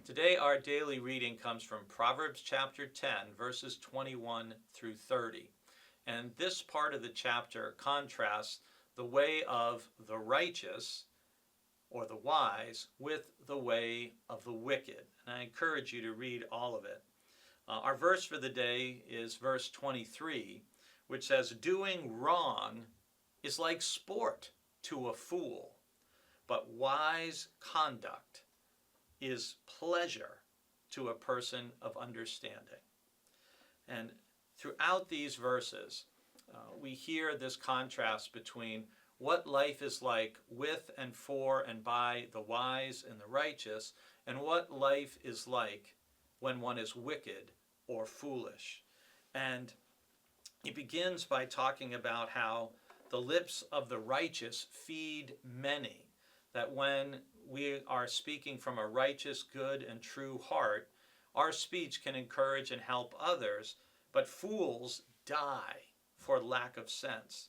Today, our daily reading comes from Proverbs chapter 10, verses 21 through 30. And this part of the chapter contrasts the way of the righteous or the wise with the way of the wicked. And I encourage you to read all of it. Our verse for the day is verse 23, which says, "Doing wrong is like sport to a fool, but wise conduct is pleasure to a person of understanding." And throughout these verses, we hear this contrast between what life is like with and for and by the wise and the righteous, and what life is like when one is wicked or foolish. And he begins by talking about how the lips of the righteous feed many, that when we are speaking from a righteous, good, and true heart, our speech can encourage and help others, but fools die for lack of sense.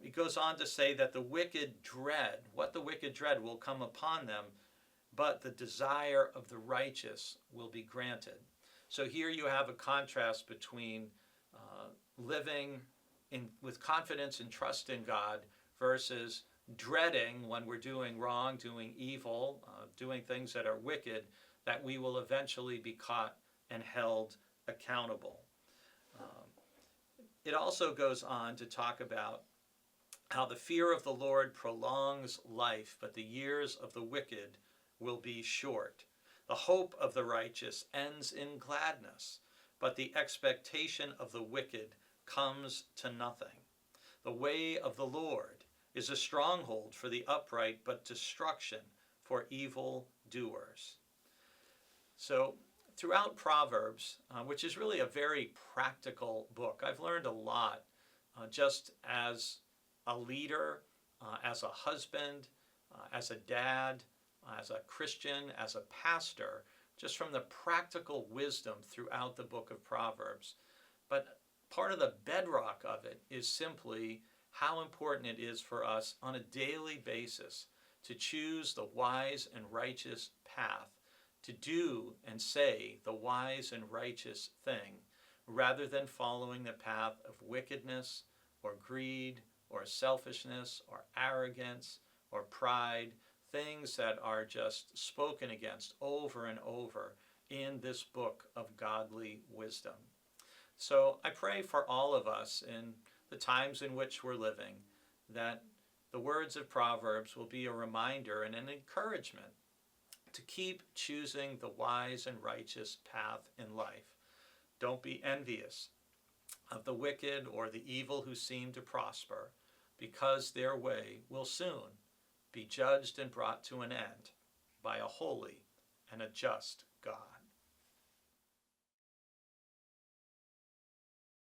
He goes on to say that the wicked dread, what the wicked dread will come upon them, but the desire of the righteous will be granted. So here you have a contrast between living with confidence and trust in God versus dreading when we're doing wrong, doing evil, doing things that are wicked, that we will eventually be caught and held accountable. It also goes on to talk about how the fear of the Lord prolongs life, but the years of the wicked will be short. The hope of the righteous ends in gladness, but the expectation of the wicked comes to nothing. The way of the Lord is a stronghold for the upright, but destruction for evil doers. So throughout Proverbs, which is really a very practical book, I've learned a lot just as a leader, as a husband, as a dad, as a Christian, as a pastor, just from the practical wisdom throughout the book of Proverbs. But part of the bedrock of it is simply how important it is for us on a daily basis to choose the wise and righteous path, to do and say the wise and righteous thing, rather than following the path of wickedness or greed or selfishness or arrogance or pride, things that are just spoken against over and over in this book of godly wisdom. So I pray for all of us in the times in which we're living that the words of Proverbs will be a reminder and an encouragement to keep choosing the wise and righteous path in life. Don't be envious of the wicked or the evil who seem to prosper, because their way will soon be judged and brought to an end by a holy and a just God.